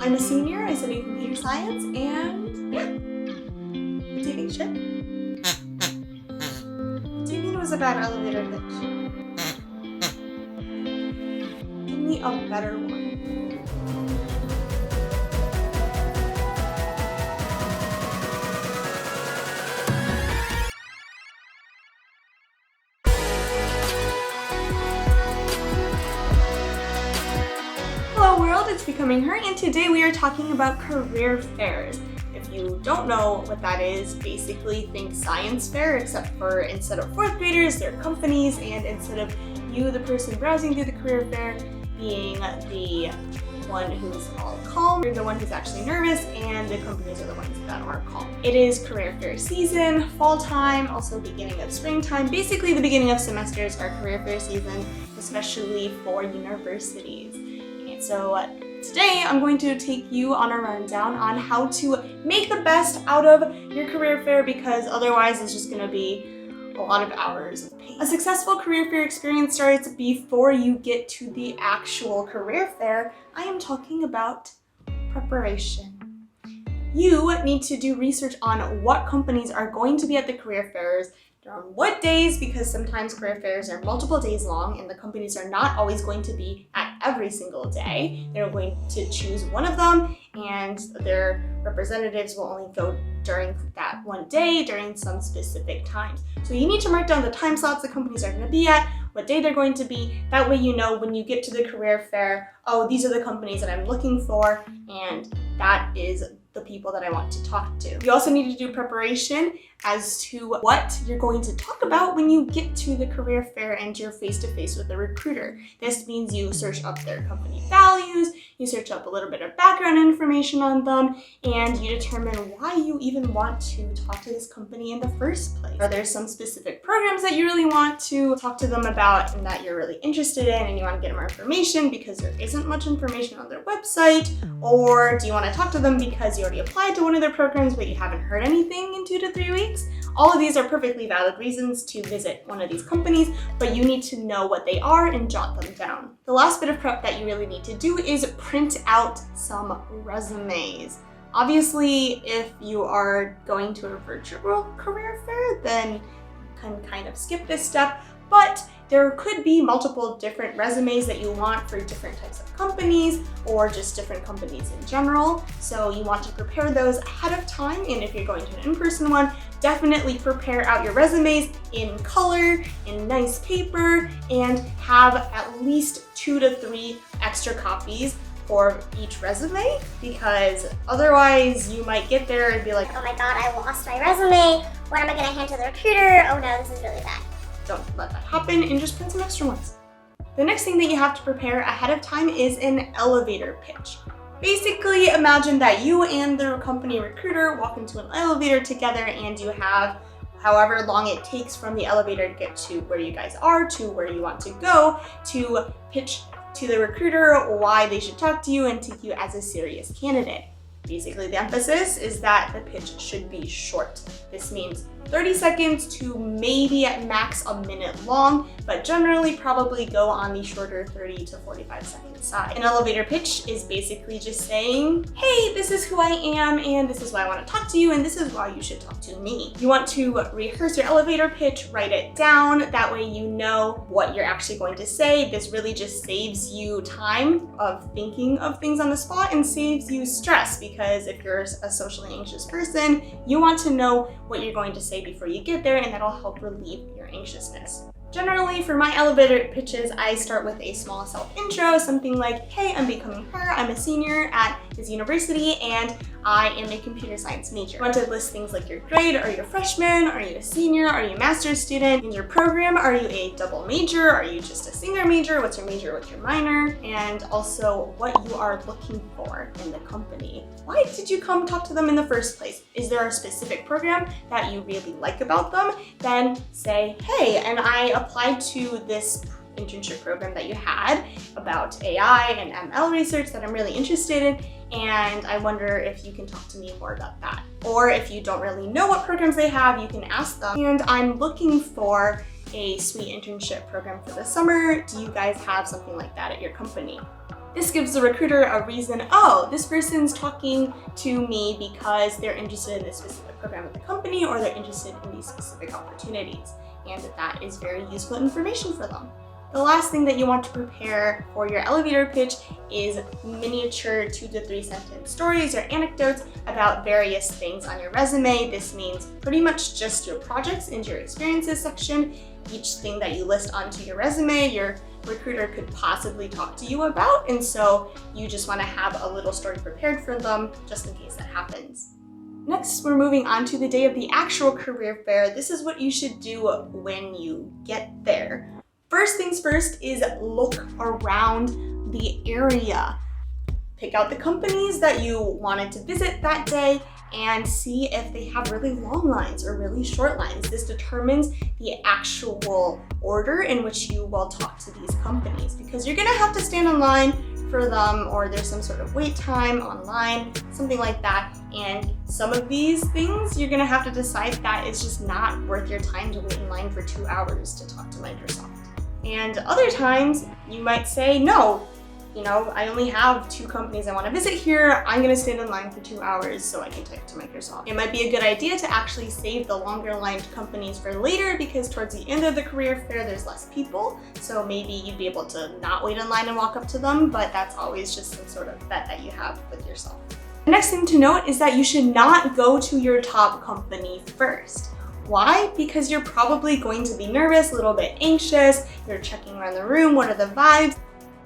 I'm a senior, I study computer science, and yeah. What do you think, Chip? What do you mean it was a bad elevator pitch? Give me a better one. Hello world, it's Becoming Her, and today we are talking about career fairs. If you don't know what that is, basically think science fair, except for instead of fourth graders, they're companies, and instead of you, the person browsing through the career fair, being the one who's all calm, you're the one who's actually nervous, and the companies are the ones that are calm. It is career fair season, fall time, also beginning of springtime. Basically, the beginning of semesters are career fair season, especially for universities. So today I'm going to take you on a rundown on how to make the best out of your career fair, because otherwise it's just going to be a lot of hours of pain. A successful career fair experience starts before you get to the actual career fair. I am talking about preparation. You need to do research on what companies are going to be at the career fairs, on what days, because sometimes career fairs are multiple days long and the companies are not always going to be at every single day. They're going to choose one of them and their representatives will only go during that one day, during some specific times. So you need to mark down the time slots the companies are going to be at, what day they're going to be. That way you know when you get to the career fair, oh, these are the companies that I'm looking for, and that is the people that I want to talk to. You also need to do preparation as to what you're going to talk about when you get to the career fair and you're face-to-face with a recruiter. This means you search up their company values, you search up a little bit of background information on them, and you determine why you even want to talk to this company in the first place. Are there some specific programs that you really want to talk to them about and that you're really interested in and you want to get more information because there isn't much information on their website? Or do you want to talk to them because you already applied to one of their programs but you haven't heard anything in 2 to 3 weeks? All of these are perfectly valid reasons to visit one of these companies, but you need to know what they are and jot them down. The last bit of prep that you really need to do is print out some resumes. Obviously, if you are going to a virtual career fair, then you can kind of skip this step, but there could be multiple different resumes that you want for different types of companies or just different companies in general. So you want to prepare those ahead of time, and if you're going to an in-person one, definitely prepare out your resumes in color, in nice paper, and have at least 2 to 3 extra copies for each resume, because otherwise you might get there and be like, oh my god, I lost my resume. What am I going to hand to the recruiter? Oh no, this is really bad. Don't let that happen and just print some extra ones. The next thing that you have to prepare ahead of time is an elevator pitch. Basically, imagine that you and the company recruiter walk into an elevator together and you have however long it takes from the elevator to get to where you guys are to where you want to go to pitch to the recruiter why they should talk to you and take you as a serious candidate. Basically, the emphasis is that the pitch should be short. This means 30 seconds to maybe at max a minute long, but generally probably go on the shorter 30 to 45 second side. An elevator pitch is basically just saying, hey, this is who I am, and this is why I want to talk to you, and this is why you should talk to me. You want to rehearse your elevator pitch, write it down, that way you know what you're actually going to say. This really just saves you time of thinking of things on the spot and saves you stress, because if you're a socially anxious person, you want to know what you're going to say before you get there, and that'll help relieve your anxiousness. Generally, for my elevator pitches, I start with a small self-intro, something like, hey, I'm Becoming Her, I'm a senior at this university, and I am a computer science major. You want to list things like your grade, are you a freshman, are you a senior, are you a master's student in your program, are you a double major, are you just a single major, what's your major, what's your minor, and also what you are looking for in the company. Why did you come talk to them in the first place? Is there a specific program that you really like about them? Then say, hey, and I applied to this internship program that you had about AI and ML research that I'm really interested in, and I wonder if you can talk to me more about that. Or if you don't really know what programs they have, you can ask them. And I'm looking for a sweet internship program for the summer. Do you guys have something like that at your company? This gives the recruiter a reason, oh, this person's talking to me because they're interested in this specific program at the company or they're interested in these specific opportunities. And that is very useful information for them. The last thing that you want to prepare for your elevator pitch is miniature 2 to 3 sentence stories or anecdotes about various things on your resume. This means pretty much just your projects and your experiences section. Each thing that you list onto your resume, your recruiter could possibly talk to you about, and so you just want to have a little story prepared for them just in case that happens. Next, we're moving on to the day of the actual career fair. This is what you should do when you get there. First things first is look around the area. Pick out the companies that you wanted to visit that day and see if they have really long lines or really short lines. This determines the actual order in which you will talk to these companies, because you're gonna have to stand in line for them, or there's some sort of wait time online, something like that. And some of these things you're gonna have to decide that it's just not worth your time to wait in line for 2 hours to talk to Microsoft. And other times you might say, no, I only have 2 companies I want to visit here. I'm going to stand in line for 2 hours so I can type to Microsoft. It might be a good idea to actually save the longer lined companies for later, because towards the end of the career fair, there's less people. So maybe you'd be able to not wait in line and walk up to them, but that's always just some sort of bet that you have with yourself. The next thing to note is that you should not go to your top company first. Why? Because you're probably going to be nervous, a little bit anxious, you're checking around the room, what are the vibes?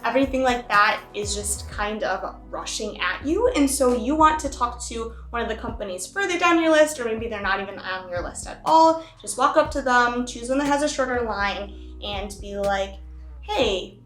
Everything like that is just kind of rushing at you, and so you want to talk to one of the companies further down your list, or maybe they're not even on your list at all. Just walk up to them, choose one that has a shorter line, and be like, hey,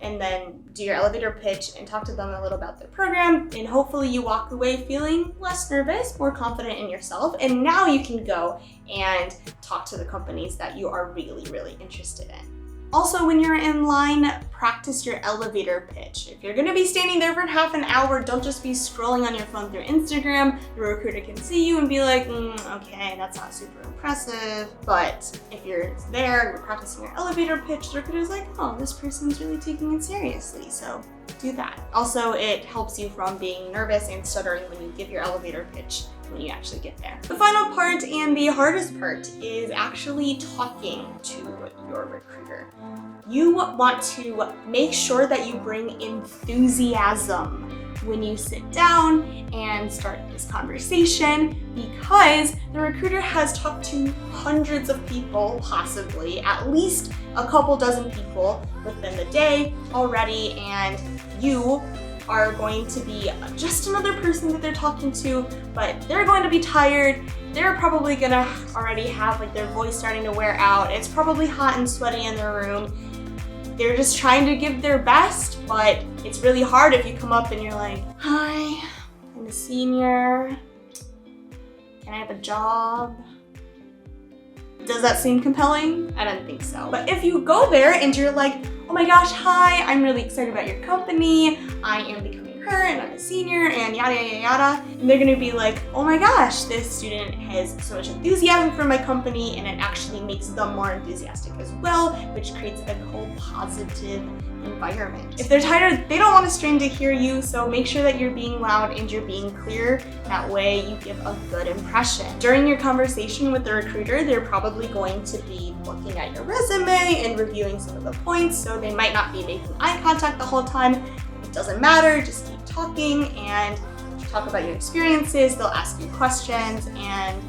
and then do your elevator pitch and talk to them a little about their program, and hopefully you walk away feeling less nervous, more confident in yourself, and now you can go and talk to the companies that you are really, really interested in. Also, when you're in line, practice your elevator pitch. If you're gonna be standing there for half an hour, don't just be scrolling on your phone through Instagram. The recruiter can see you and be like, okay, that's not super impressive. But if you're there, you're practicing your elevator pitch, the recruiter's like, oh, this person's really taking it seriously, so do that. Also, it helps you from being nervous and stuttering when you give your elevator pitch when you actually get there. The final part and the hardest part is actually talking to your recruiter. You want to make sure that you bring enthusiasm when you sit down and start this conversation, because the recruiter has talked to hundreds of people, possibly at least a couple dozen people within the day already, and you are going to be just another person that they're talking to, but they're going to be tired. They're probably gonna already have their voice starting to wear out. It's probably hot and sweaty in their room. They're just trying to give their best, but it's really hard if you come up and you're like, hi, I'm a senior. Can I have a job? Does that seem compelling? I don't think so. But if you go there and you're like, oh my gosh, hi, I'm really excited about your company. I am becoming her and I'm a senior and yada, yada, yada. And they're gonna be like, oh my gosh, this student has so much enthusiasm for my company, and it actually makes them more enthusiastic as well, which creates a whole positive environment. If they're tired, they don't want to strain to hear you, so make sure that you're being loud and you're being clear. That way you give a good impression. During your conversation with the recruiter, they're probably going to be looking at your resume and reviewing some of the points, so they might not be making eye contact the whole time. It doesn't matter, just keep talking and talk about your experiences. They'll ask you questions and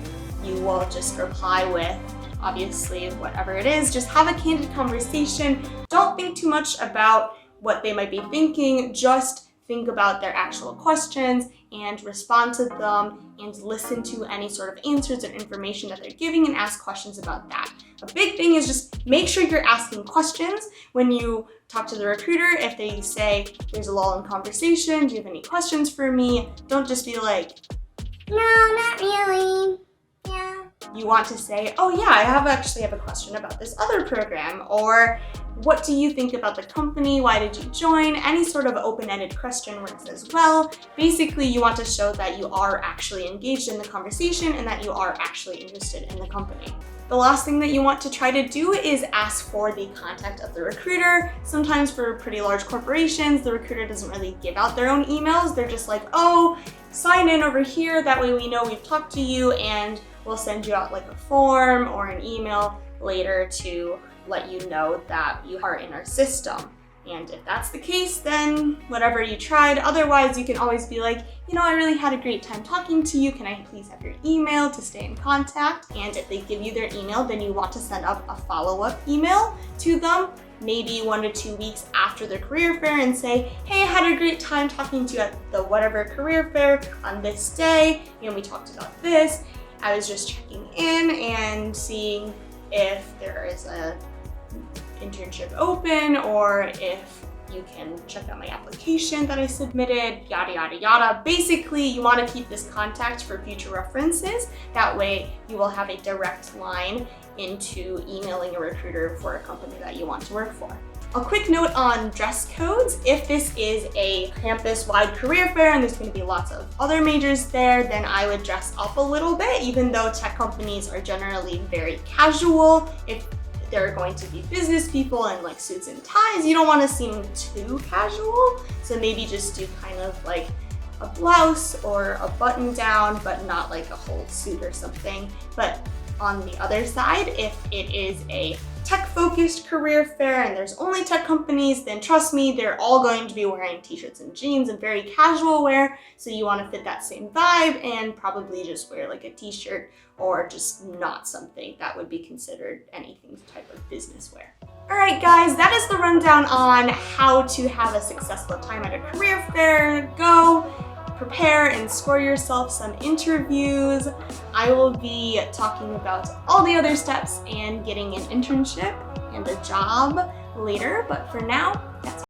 you will just reply with, obviously, whatever it is. Just have a candid conversation. Don't think too much about what they might be thinking. Just think about their actual questions and respond to them and listen to any sort of answers and information that they're giving and ask questions about that. A big thing is just make sure you're asking questions when you talk to the recruiter. If they say, there's a lull in conversation, do you have any questions for me? Don't just be like, no, not really. Yeah. You want to say, oh yeah, I actually have a question about this other program, or what do you think about the company? Why did you join? Any sort of open-ended question works as well. Basically, you want to show that you are actually engaged in the conversation and that you are actually interested in the company. The last thing that you want to try to do is ask for the contact of the recruiter. Sometimes for pretty large corporations, the recruiter doesn't really give out their own emails. They're just like, oh, sign in over here. That way we know we've talked to you, and we'll send you out like a form or an email later to let you know that you are in our system. And if that's the case, then whatever you tried. Otherwise, you can always be like, I really had a great time talking to you. Can I please have your email to stay in contact? And if they give you their email, then you want to send up a follow-up email to them, maybe 1 to 2 weeks after their career fair, and say, hey, I had a great time talking to you at the whatever career fair on this day. We talked about this. I was just checking in and seeing if there is a internship open, or if you can check out my application that I submitted, yada, yada, yada. Basically, you want to keep this contact for future references. That way you will have a direct line into emailing a recruiter for a company that you want to work for. A quick note on dress codes. If this is a campus-wide career fair and there's going to be lots of other majors there, then I would dress up a little bit, even though tech companies are generally very casual. If they're going to be business people in like suits and ties, you don't want to seem too casual. So maybe just do kind of like a blouse or a button down, but not like a whole suit or something. But on the other side, if it is a tech-focused career fair and there's only tech companies, then trust me, they're all going to be wearing t-shirts and jeans and very casual wear. So you want to fit that same vibe and probably just wear like a t-shirt, or just not something that would be considered anything type of business wear. All right, guys, that is the rundown on how to have a successful time at a career fair. Go prepare and score yourself some interviews. I will be talking about all the other steps and getting an internship and a job later, but for now, that's